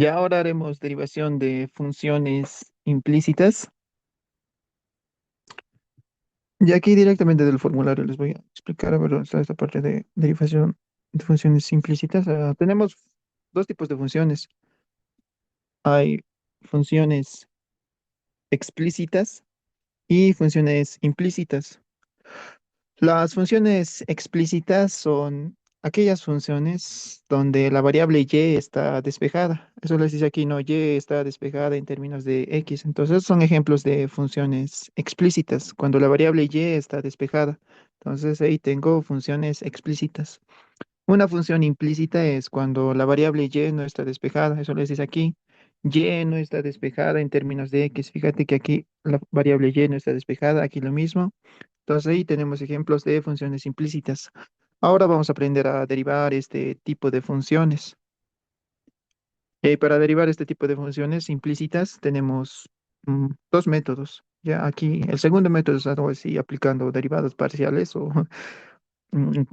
Ya ahora haremos derivación de funciones implícitas. Y aquí directamente del formulario les voy a explicar, a ver, dónde está esta parte de derivación de funciones implícitas. Tenemos dos tipos de funciones. Hay funciones explícitas y funciones implícitas. Las funciones explícitas son aquellas funciones donde la variable y está despejada. Eso les dice aquí, no, y está despejada en términos de x. Entonces son ejemplos de funciones explícitas, cuando la variable y está despejada. Entonces ahí tengo funciones explícitas. Una función implícita es cuando la variable y no está despejada. Eso les dice aquí, y no está despejada en términos de x. Fíjate que aquí la variable y no está despejada, aquí lo mismo. Entonces ahí tenemos ejemplos de funciones implícitas. Ahora vamos a aprender a derivar este tipo de funciones. Para derivar este tipo de funciones implícitas tenemos dos métodos. Ya aquí el segundo método es algo así aplicando derivadas parciales o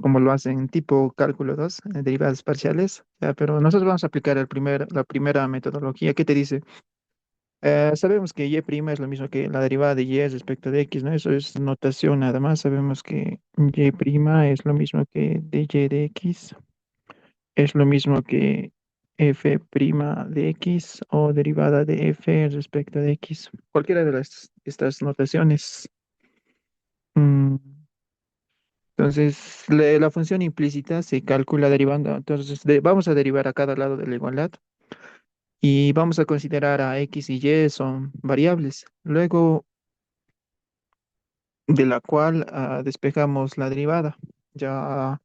como lo hacen tipo cálculo 2, derivadas parciales. Ya, pero nosotros vamos a aplicar la primera metodología que te dice. Sabemos que y' es lo mismo que la derivada de y respecto de x, ¿no? Eso es notación nada más. Sabemos que y' es lo mismo que dy de x, es lo mismo que f' de x o derivada de f respecto de x. Cualquiera de estas notaciones. Mm, Entonces, la función implícita se calcula derivando. Entonces, vamos a derivar a cada lado de la igualdad y vamos a considerar a x y y son variables. Luego de la cual despejamos la derivada. Ya,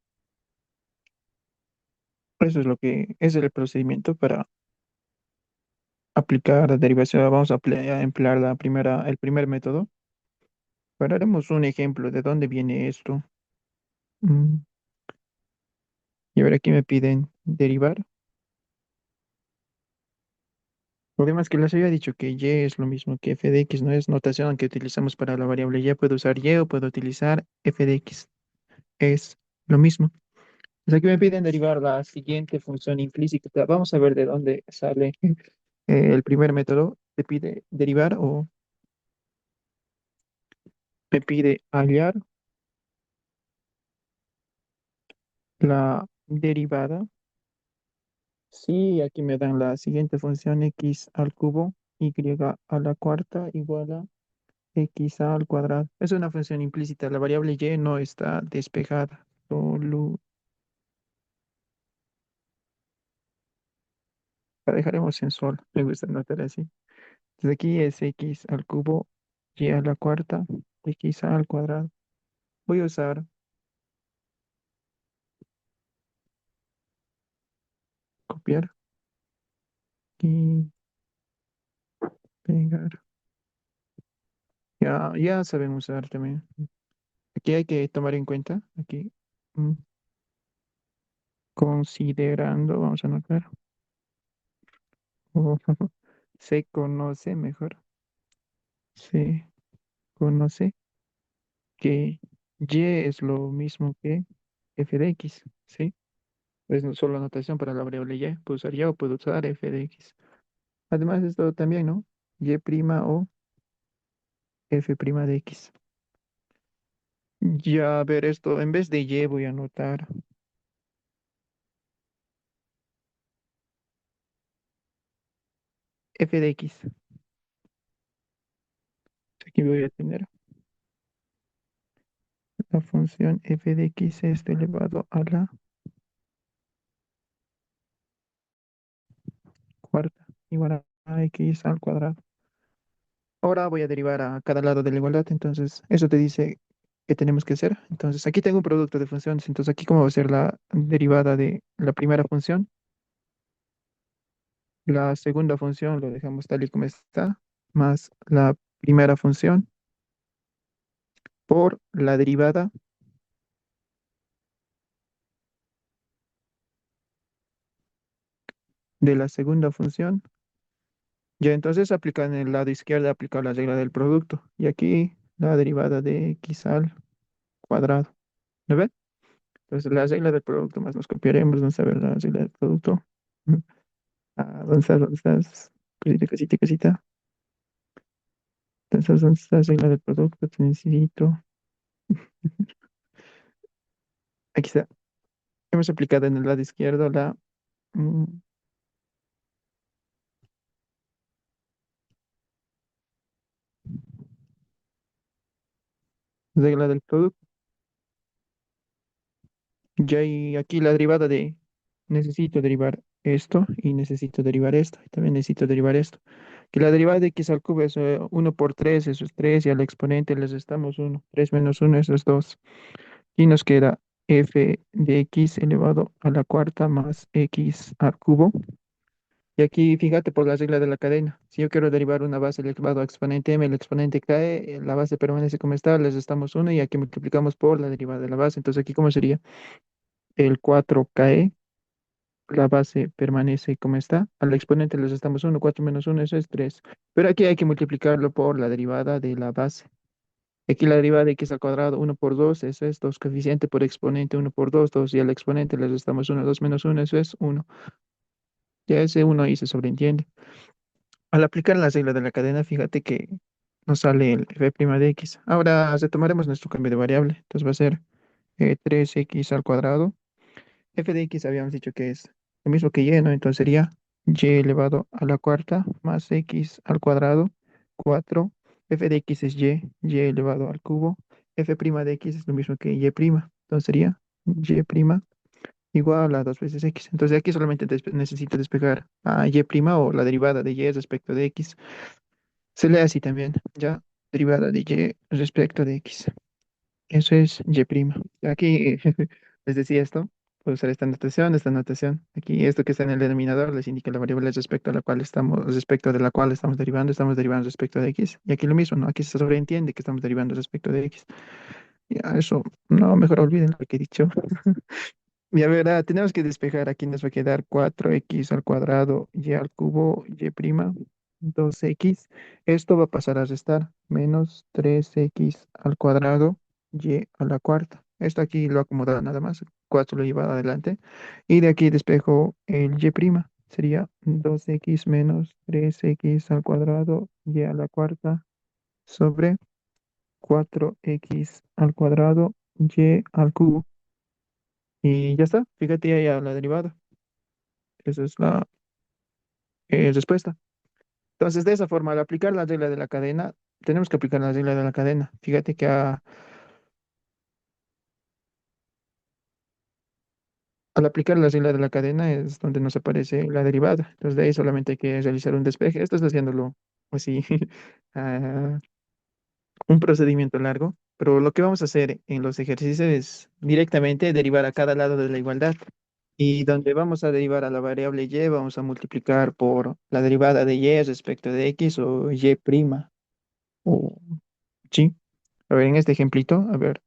eso es es el procedimiento para aplicar la derivación. Vamos a emplear el primer método. Pero haremos un ejemplo de dónde viene esto. Mm, Y a ver, aquí me piden derivar. Lo demás que les había dicho que y es lo mismo que f de x, no es notación que utilizamos para la variable y. Puedo usar y o puedo utilizar f de x. Es lo mismo. Pues aquí me piden derivar la siguiente función implícita. Vamos a ver de dónde sale el primer método. Te pide derivar o me pide hallar la derivada. Sí, aquí me dan la siguiente función x al cubo, y a la cuarta igual a x al cuadrado. Es una función implícita. La variable y no está despejada. Solo la dejaremos en sol. Me gusta notar así. Entonces aquí es x al cubo, y a la cuarta, x al cuadrado. Voy a usar copiar y pegar. Ya saben usar también. Aquí hay que tomar en cuenta, aquí, mm, considerando, vamos a anotar, o se conoce mejor, se conoce que y es lo mismo que f de x, ¿sí? Es no solo anotación para la variable y, puedo usar y o puedo usar f de x. Además, esto también, ¿no? Y' o f' de x. Ya, a ver, esto, en vez de y voy a anotar f de x. Aquí voy a tener la función f de x es elevado a la cuarta igual a x al cuadrado. Ahora voy a derivar a cada lado de la igualdad, entonces eso te dice qué tenemos que hacer. Entonces aquí tengo un producto de funciones, entonces aquí cómo va a ser la derivada de la primera función. La segunda función lo dejamos tal y como está, más la primera función por la derivada de la segunda función. Ya entonces aplica en el lado izquierdo, aplica la regla del producto. Y aquí la derivada de x al cuadrado. ¿Lo ven? Entonces la regla del producto más nos copiaremos, vamos a ver la regla del producto. Ah, ¿dónde estás? ¿Dónde estás? Cosita, cosita, cosita. ¿Dónde estás? ¿Dónde estás? Regla del producto, te necesito. Aquí está. Hemos aplicado en el lado izquierdo la mm, regla del producto. Ya y aquí la derivada de necesito derivar esto y necesito derivar esto. Y también necesito derivar esto. Que la derivada de x al cubo es 1 por 3, eso es 3 y al exponente le restamos 1. 3 menos 1, eso es 2. Y nos queda f de x elevado a la cuarta más x al cubo. Y aquí fíjate por la regla de la cadena. Si yo quiero derivar una base elevado a exponente m, el exponente cae, la base permanece como está, le restamos 1 y aquí multiplicamos por la derivada de la base. Entonces aquí, ¿cómo sería? El 4 cae, la base permanece como está. Al exponente le restamos 1, 4 menos 1, eso es 3. Pero aquí hay que multiplicarlo por la derivada de la base. Aquí la derivada de x al cuadrado, 1 por 2, eso es 2 coeficiente por exponente, 1 por 2, 2, y al exponente le restamos 1, 2 menos 1, eso es 1. Ya ese 1 ahí se sobreentiende. Al aplicar la regla de la cadena, fíjate que nos sale el f' de x. Ahora retomaremos nuestro cambio de variable. Entonces va a ser 3x al cuadrado. F de x habíamos dicho que es lo mismo que y, ¿no? Entonces sería y elevado a la cuarta más x al cuadrado, 4. F de x es y elevado al cubo. F' de x es lo mismo que y'. Entonces sería y' igual a 2 veces x. Entonces aquí solamente necesito despejar a y' o la derivada de y respecto de x. Se lee así también, ya, derivada de y respecto de x. Eso es y'. Aquí les decía esto, puedo usar esta notación, esta notación. Aquí esto que está en el denominador les indica la variable respecto a la cual respecto de la cual estamos derivando respecto de x. Y aquí lo mismo, ¿no? Aquí se sobreentiende que estamos derivando respecto de x. Ya, eso, no, mejor olviden lo que he dicho. Ya verá, tenemos que despejar. Aquí nos va a quedar 4x al cuadrado y al cubo y', 2x. Esto va a pasar a restar menos 3x al cuadrado y a la cuarta. Esto aquí lo acomoda nada más. 4 lo lleva adelante. Y de aquí despejo el y'. Sería 2x menos 3x al cuadrado y a la cuarta sobre 4x al cuadrado y al cubo. Y ya está, fíjate ahí a la derivada. Esa es la respuesta. Entonces, de esa forma, al aplicar la regla de la cadena, tenemos que aplicar la regla de la cadena. Fíjate que al aplicar la regla de la cadena es donde nos aparece la derivada. Entonces, de ahí solamente hay que realizar un despeje. Esto es haciéndolo así, ah, un procedimiento largo. Pero lo que vamos a hacer en los ejercicios es directamente derivar a cada lado de la igualdad. Y donde vamos a derivar a la variable y, vamos a multiplicar por la derivada de y respecto de x o y'. O, sí. A ver, en este ejemplito, a ver,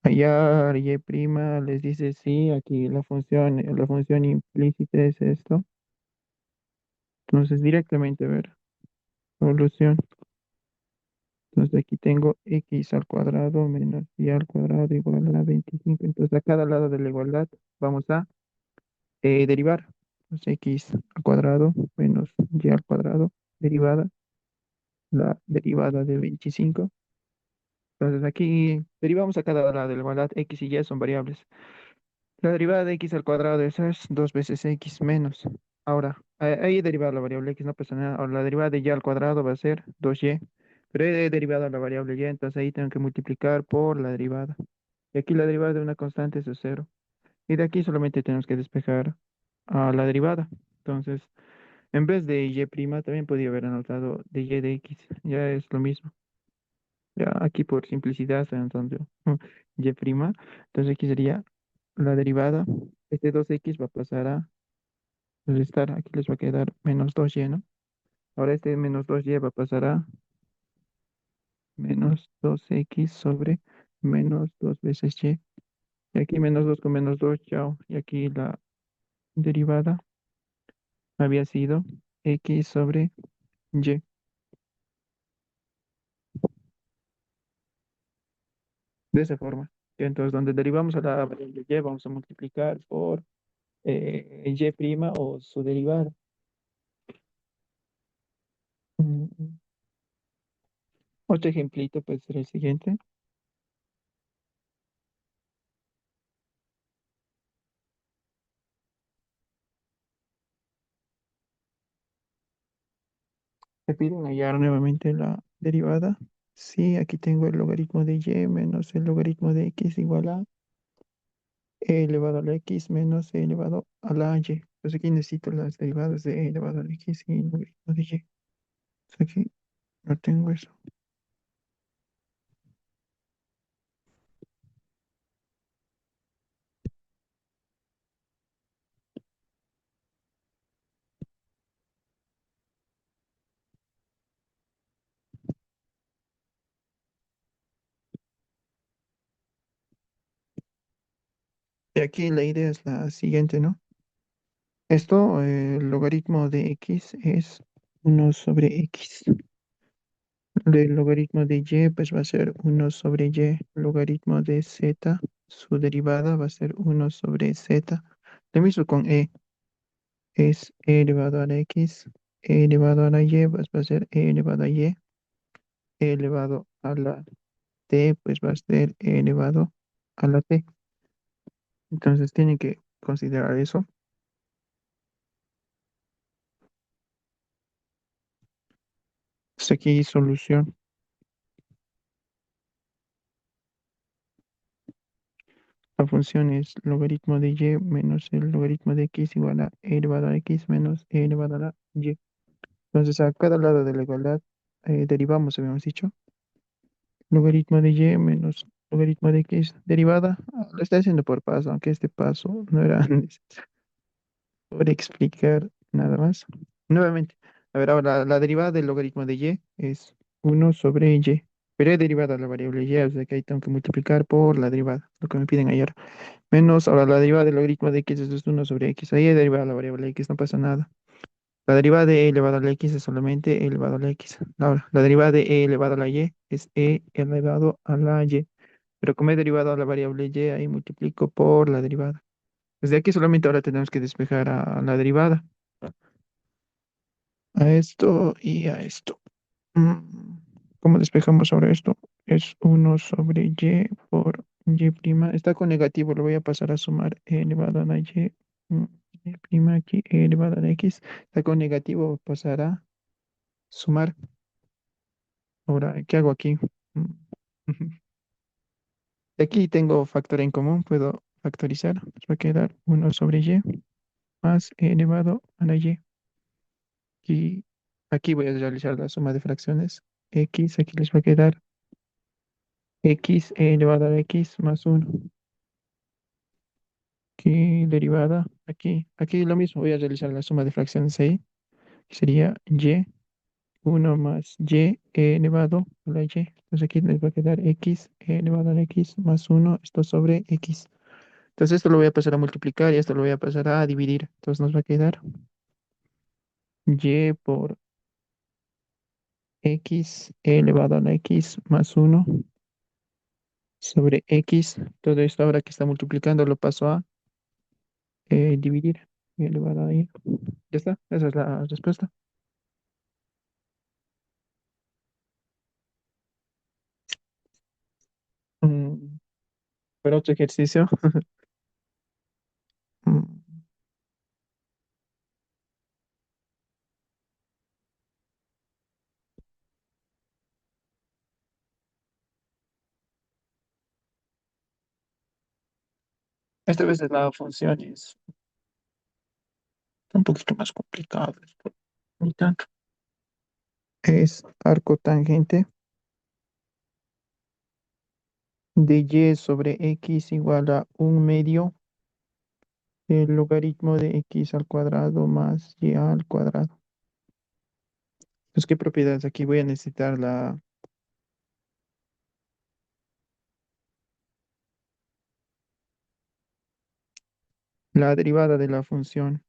hallar y' les dice sí, aquí la función implícita es esto. Entonces, directamente, a ver, solución. Entonces, aquí tengo x al cuadrado menos y al cuadrado igual a 25. Entonces, a cada lado de la igualdad vamos a derivar. Entonces, x al cuadrado menos y al cuadrado, derivada, la derivada de 25. Entonces, aquí derivamos a cada lado de la igualdad, x y y son variables. La derivada de x al cuadrado, eso es 2 veces x menos. Ahora, ahí he derivado la variable x, no pasa nada. Ahora, la derivada de y al cuadrado va a ser 2y. Pero he derivado la variable y, entonces ahí tengo que multiplicar por la derivada. Y aquí la derivada de una constante es 0. Y de aquí solamente tenemos que despejar a la derivada. Entonces, en vez de y' también podría haber anotado de y de x. Ya es lo mismo. Ya aquí por simplicidad estoy anotando y'. Entonces aquí sería la derivada. Este 2x va a pasar a restar. Aquí les va a quedar menos 2y, ¿no? Ahora este menos 2y va a pasar a menos 2x sobre menos 2 veces y. Y aquí menos 2 con menos 2, chao. Y aquí la derivada había sido x sobre y. De esa forma. Entonces, donde derivamos a la variable y, vamos a multiplicar por y' o su derivada. Mm, Otro ejemplito puede ser el siguiente. Me piden hallar nuevamente la derivada. Sí, aquí tengo el logaritmo de y menos el logaritmo de x igual a e elevado a la x menos e elevado a la y. Entonces aquí necesito las derivadas de e elevado a la x y el logaritmo de y. Entonces aquí no tengo eso. Y aquí la idea es la siguiente, ¿no? Esto, el logaritmo de x es 1/x. El logaritmo de y pues va a ser 1/y. Logaritmo de z, su derivada va a ser 1/z. Lo mismo con es e elevado a la x, e elevado a la y, pues va a ser e elevado a y, e elevado a la t, pues va a ser e elevado a la t. Entonces tienen que considerar eso. Pues aquí solución. La función es logaritmo de y menos el logaritmo de x igual a e elevado a x menos e elevado a la y. Entonces a cada lado de la igualdad derivamos, habíamos dicho. Logaritmo de y menos logaritmo de x derivada. Lo estoy haciendo por paso, aunque este paso no era necesario por explicar nada más. Nuevamente, a ver, ahora la derivada del logaritmo de y es 1/y. Pero he derivado la variable y, o sea que ahí tengo que multiplicar por la derivada, lo que me piden ayer. Menos, ahora la derivada del logaritmo de x es 1/x. Ahí he derivado la variable x, no pasa nada. La derivada de e elevado a la x es solamente e elevado a la x. Ahora, la derivada de e elevado a la y es e elevado a la y. Pero como he derivado a la variable y, ahí multiplico por la derivada. Desde aquí solamente ahora tenemos que despejar a la derivada. A esto y a esto. Mm, ¿Cómo despejamos ahora esto? Es 1/y por y'. Está con negativo, lo voy a pasar a sumar e elevado a la y. mm, Y' aquí, e elevado a la x. Está con negativo, pasará sumar. Ahora, ¿qué hago aquí? Mm, Aquí tengo factor en común, puedo factorizar. Nos va a quedar 1/y más e elevado a la y. Y aquí voy a realizar la suma de fracciones. X, aquí les va a quedar x e elevado a la x más 1. Aquí derivada, aquí lo mismo, voy a realizar la suma de fracciones ahí. Que sería y, 1 más y e elevado a la y. Entonces aquí les va a quedar x e elevado a la x más 1, esto sobre x. Entonces esto lo voy a pasar a multiplicar y esto lo voy a pasar a dividir. Entonces nos va a quedar y por x e elevado a la x más 1 sobre x. Todo esto ahora que está multiplicando lo paso a dividir y elevado a y. Ya está, esa es la respuesta. Mm, Pero otro ejercicio. mm, Esta vez la función es un poquito más complicado. Ni tanto. Es arco tangente de y sobre x igual a 1/2 del logaritmo de x al cuadrado más y al cuadrado. Pues, ¿qué propiedades? Aquí voy a necesitar la derivada de la función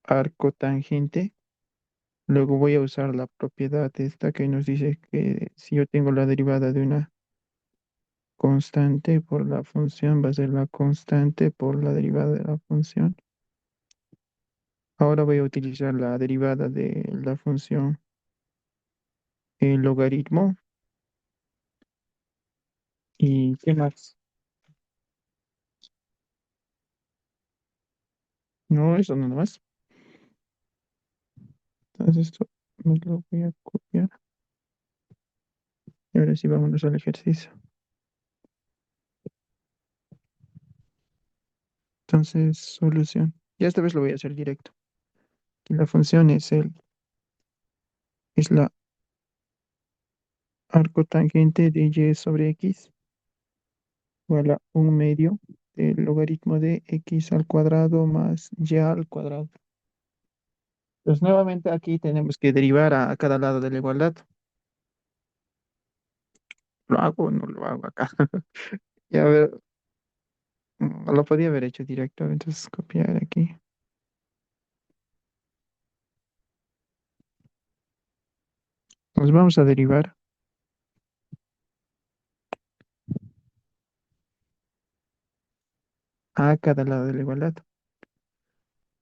arco tangente Luego voy a usar la propiedad esta que nos dice que si yo tengo la derivada de una constante por la función, va a ser la constante por la derivada de la función. Ahora voy a utilizar la derivada de la función el logaritmo. ¿Y qué más? No, eso no más. Entonces esto me lo voy a copiar. Y ahora sí, vámonos al ejercicio. Entonces, solución. Ya esta vez lo voy a hacer directo. Y la función es la arco tangente de y sobre x igual a un medio del logaritmo de x al cuadrado más y al cuadrado. Pues nuevamente aquí tenemos que derivar a cada lado de la igualdad. ¿Lo hago o no lo hago acá? Y a ver, lo podía haber hecho directo, entonces copiar aquí. Nos vamos a derivar a cada lado de la igualdad.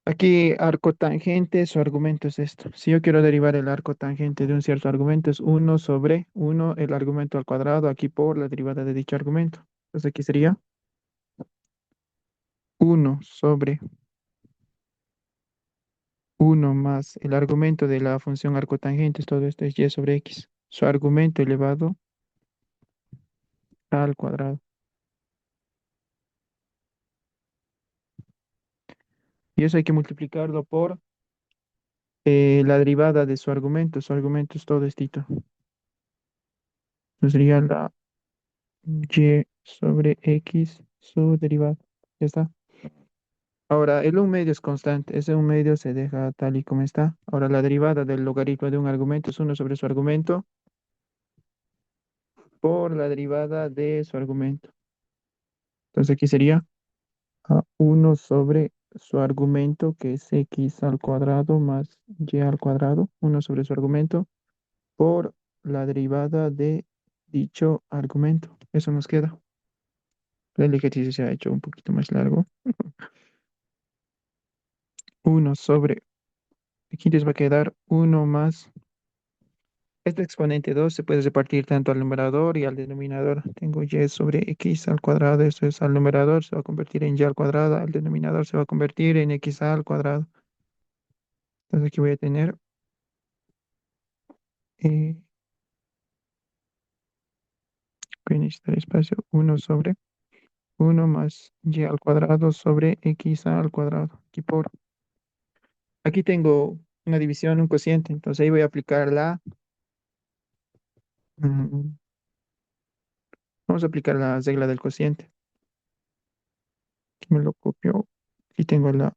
Aquí arco tangente, su argumento es esto. Si yo quiero derivar el arco tangente de un cierto argumento, es uno sobre uno el argumento al cuadrado, aquí por la derivada de dicho argumento. Entonces aquí sería uno sobre uno más el argumento de la función arco tangente, todo esto es y sobre x. Su argumento elevado al cuadrado. Y eso hay que multiplicarlo por la derivada de su argumento. Su argumento es todo esto. Entonces sería la y sobre x, su derivada. Ya está. Ahora, el un medio es constante. Ese un medio se deja tal y como está. Ahora, la derivada del logaritmo de un argumento es uno sobre su argumento por la derivada de su argumento. Entonces aquí sería 1 sobre su argumento, que es x al cuadrado más y al cuadrado. Uno sobre su argumento por la derivada de dicho argumento. Eso nos queda. El ejercicio se ha hecho un poquito más largo. Uno sobre, aquí les va a quedar uno más. Este exponente 2 se puede repartir tanto al numerador y al denominador. Tengo y sobre x al cuadrado, eso es al numerador, se va a convertir en y al cuadrado, al denominador se va a convertir en x al cuadrado. Entonces aquí voy a tener, eh, voy a necesitar espacio, uno sobre uno más y al cuadrado sobre x al cuadrado. Aquí por, aquí tengo una división, un cociente, entonces ahí voy a aplicar mm, vamos a aplicar la regla del cociente. Aquí me lo copio. Aquí tengo la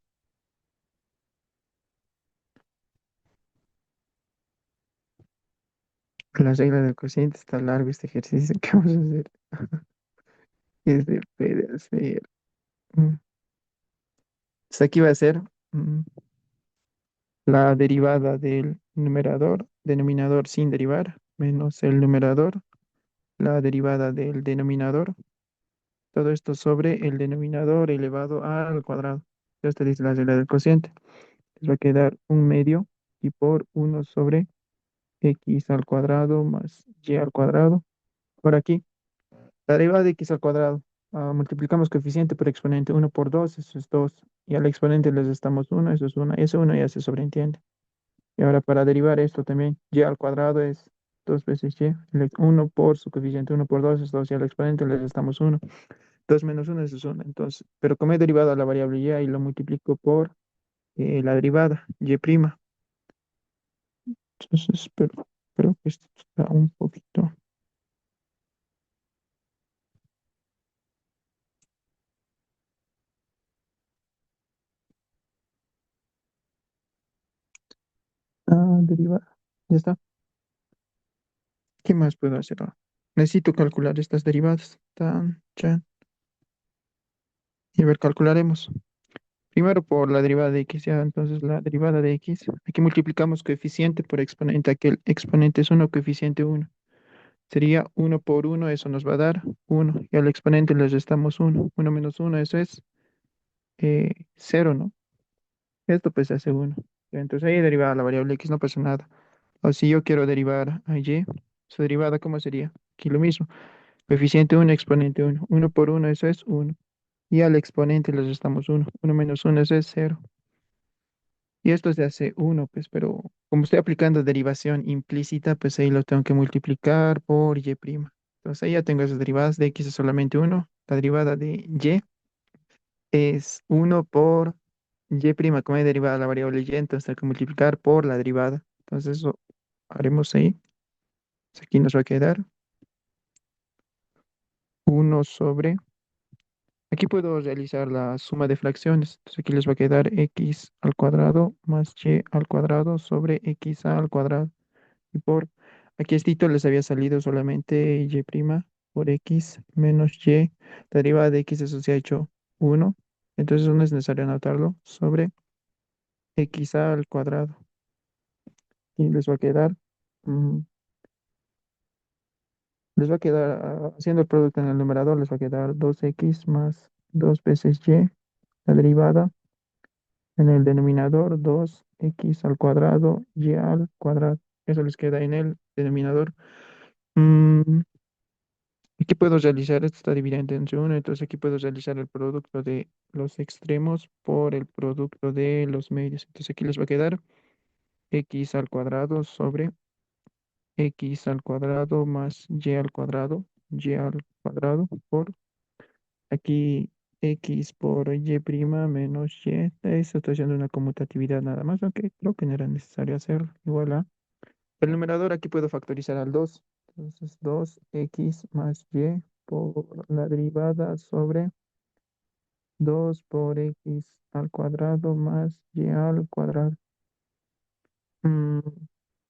regla del cociente. Está largo este ejercicio que vamos a hacer. ¿Qué se puede hacer? Mm, pues aquí va a ser la derivada del numerador, denominador sin derivar, menos el numerador, la derivada del denominador. Todo esto sobre el denominador elevado al cuadrado. Ya está dice la regla del cociente. Les va a quedar un medio y por uno sobre x al cuadrado más y al cuadrado. Por aquí, la derivada de x al cuadrado. Multiplicamos coeficiente por exponente. Uno por 2 eso es 2. Y al exponente le restamos uno, eso es 1. Ese uno ya se sobreentiende. Y ahora para derivar esto también, y al cuadrado es 2 veces y. 1 por su coeficiente, uno por 2 es 2. Y al exponente le restamos uno. 2 menos uno eso es 1. Entonces, pero como he derivado a la variable y lo multiplico por la derivada, y prima. Entonces, pero creo que esto está un poquito. Derivada. Ya está. ¿Qué más puedo hacer ahora? Necesito calcular estas derivadas. Tan, chan. Y a ver, calcularemos. Primero por la derivada de x, ya, entonces la derivada de x, aquí multiplicamos coeficiente por exponente, aquí el exponente es uno, coeficiente uno. Sería uno por uno, eso nos va a dar uno. Y al exponente le restamos uno. Uno menos uno, eso es 0, ¿no? Esto pues se hace uno. Entonces ahí deriva la variable x, no pasa nada. O si yo quiero derivar a y, su derivada, ¿cómo sería? Aquí lo mismo. Coeficiente uno, exponente uno. Uno por uno, eso es uno. Y al exponente le restamos uno. Uno menos uno, eso es cero. Y esto se hace uno, pues, pero como estoy aplicando derivación implícita, pues ahí lo tengo que multiplicar por y'. Entonces ahí ya tengo esas derivadas de x es solamente uno. La derivada de y es uno por y', como es derivada la variable y, entonces tengo que multiplicar por la derivada. Entonces eso haremos ahí. Entonces, aquí nos va a quedar uno sobre. Aquí puedo realizar la suma de fracciones. Entonces aquí les va a quedar x al cuadrado más y al cuadrado sobre x al cuadrado. Y por aquí estito les había salido solamente y' por x menos y. La derivada de x eso se ha hecho uno. Entonces no es necesario anotarlo sobre x al cuadrado. Y les va a quedar, mm, les va a quedar, haciendo el producto en el numerador, les va a quedar 2x más 2 veces y, la derivada. En el denominador 2x al cuadrado y al cuadrado. Eso les queda en el denominador. Mm, Aquí puedo realizar, esto está dividido entre uno, entonces aquí puedo realizar el producto de los extremos por el producto de los medios. Entonces aquí les va a quedar x al cuadrado sobre x al cuadrado más y al cuadrado por aquí x por y' menos y. Esto estoy haciendo una conmutatividad nada más, aunque creo que no era necesario hacerlo. Igual a el numerador aquí puedo factorizar al 2. Entonces 2x más y por la derivada sobre 2 por x al cuadrado más y al cuadrado. Mm,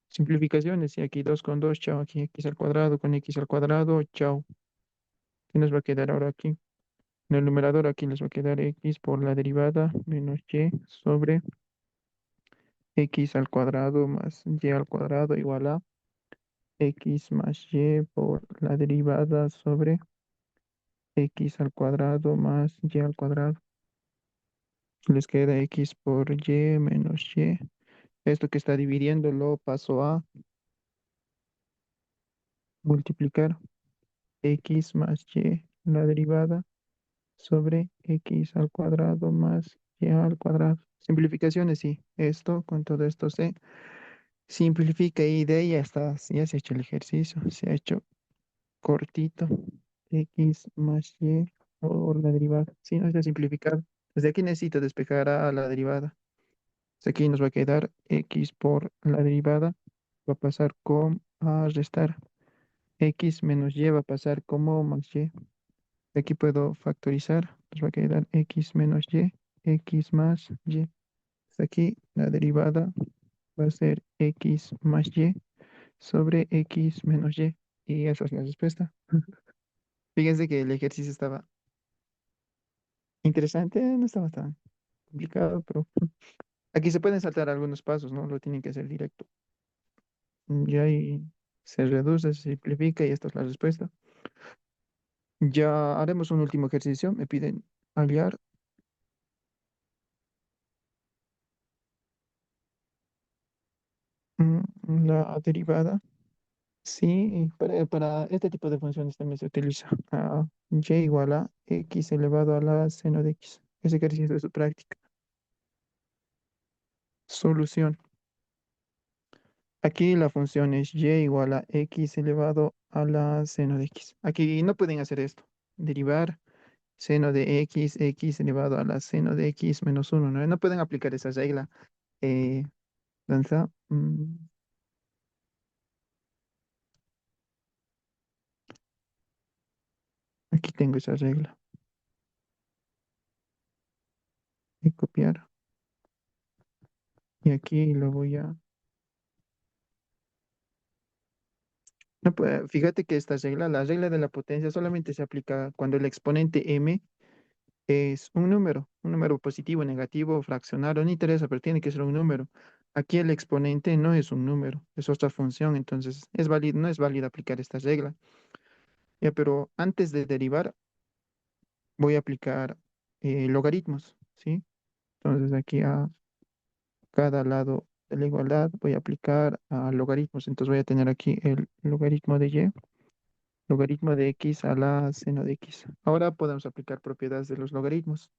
Simplificaciones, y aquí 2 con 2 chao, aquí x al cuadrado con x al cuadrado, chao. ¿Qué nos va a quedar ahora aquí? En el numerador aquí les va a quedar x por la derivada menos y sobre x al cuadrado más y al cuadrado igual a x más y por la derivada sobre x al cuadrado más y al cuadrado. Les queda x por y menos y. Esto que está dividiendo lo paso a multiplicar x más y, la derivada, sobre x al cuadrado más y al cuadrado. Simplificaciones, sí. Esto con todo esto se simplifica y de ahí ya está, ya se ha hecho el ejercicio, se ha hecho cortito. X más y por la derivada. Sí, no está simplificado. Desde aquí necesito despejar a la derivada. Entonces aquí nos va a quedar x por la derivada. Va a pasar con a restar. X menos y va a pasar como más y. Aquí puedo factorizar. Nos va a quedar x menos y, x más y. Aquí la derivada va a ser x más y sobre x menos y. Y esa es la respuesta. Fíjense que el ejercicio estaba interesante, no estaba tan complicado, pero aquí se pueden saltar algunos pasos, ¿no? Lo tienen que hacer directo. Y ahí se reduce, se simplifica y esta es la respuesta. Ya haremos un último ejercicio. Me piden hallar la derivada. Sí, para este tipo de funciones también se utiliza y igual a x elevado a la seno de x. Ese ejercicio es su práctica. Solución. Aquí la función es y igual a x elevado a la seno de x. Aquí no pueden hacer esto. Derivar seno de x, x elevado a la seno de x menos uno. No, no pueden aplicar esa regla. Eh, Danza, aquí tengo esa regla. Y copiar. Y aquí lo voy a... No, fíjate que esta regla, la regla de la potencia, solamente se aplica cuando el exponente m es un número positivo, negativo, fraccionario, no interesa, pero tiene que ser un número. Aquí el exponente no es un número, es otra función, entonces es válido, no es válido aplicar esta regla. Ya, pero antes de derivar, voy a aplicar logaritmos, ¿sí? Entonces aquí a cada lado de la igualdad voy a aplicar logaritmos. Entonces voy a tener aquí el logaritmo de y, logaritmo de x a la seno de x. Ahora podemos aplicar propiedades de los logaritmos.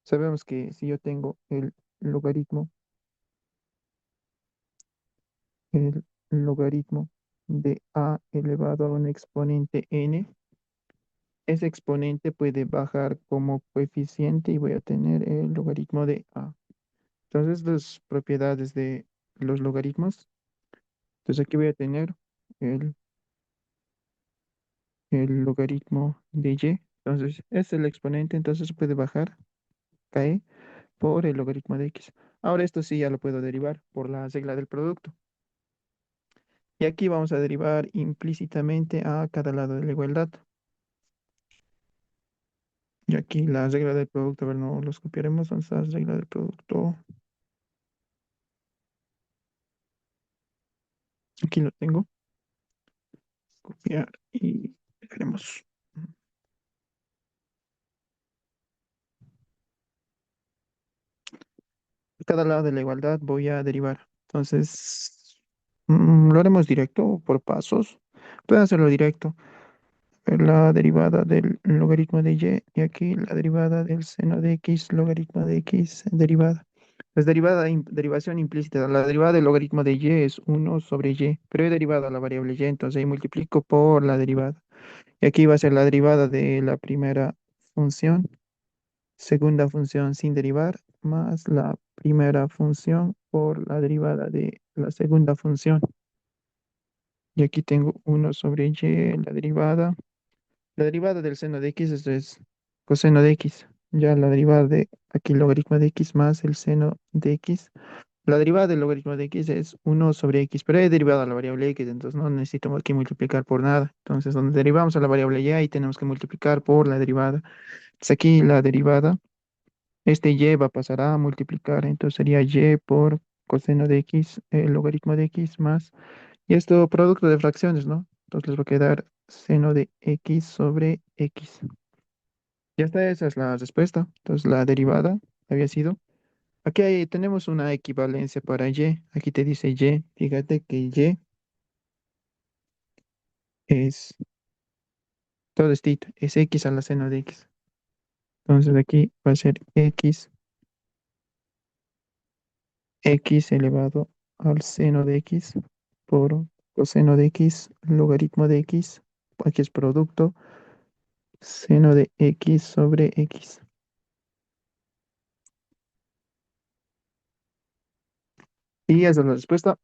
Sabemos que si yo tengo el logaritmo de a elevado a un exponente n, ese exponente puede bajar como coeficiente y voy a tener el logaritmo de a. Entonces, las propiedades de los logaritmos. Entonces aquí voy a tener el, el logaritmo de y. Entonces, es el exponente, entonces puede bajar, cae, por el logaritmo de x. Ahora esto sí ya lo puedo derivar por la regla del producto. Y aquí vamos a derivar implícitamente a cada lado de la igualdad. Y aquí la regla del producto, a ver, no los copiaremos. ¿Dónde está la regla del producto? Aquí lo tengo. Copiar y dejaremos. Cada lado de la igualdad voy a derivar. Entonces, lo haremos directo o por pasos. Pueden hacerlo directo. La derivada del logaritmo de y aquí la derivada del seno de x, logaritmo de x, derivada. Es derivada, derivación implícita. La derivada del logaritmo de y es 1/y, pero he derivado a la variable y, entonces ahí multiplico por la derivada. Y aquí va a ser la derivada de la primera función, segunda función sin derivar, más la primera función por la derivada de la segunda función. Y aquí tengo 1/y, la derivada. La derivada del seno de x, esto es coseno de x. Ya la derivada de aquí logaritmo de x más el seno de x. La derivada del logaritmo de x es 1/x, pero he derivado a la variable x, entonces no necesito aquí multiplicar por nada. Entonces, donde derivamos a la variable y, ahí tenemos que multiplicar por la derivada. Entonces, aquí la derivada, este y va a pasar a multiplicar, entonces sería y por coseno de x, el logaritmo de x más, y esto producto de fracciones, ¿no? Entonces les va a quedar seno de x sobre x. Ya está, esa es la respuesta. Entonces la derivada había sido. Aquí tenemos una equivalencia para y. Aquí te dice y. Fíjate que y es todo esto, es x a la seno de x. Entonces aquí va a ser x elevado al seno de x por coseno de x, logaritmo de x. Aquí es producto, seno de x sobre x. Y esa es la respuesta.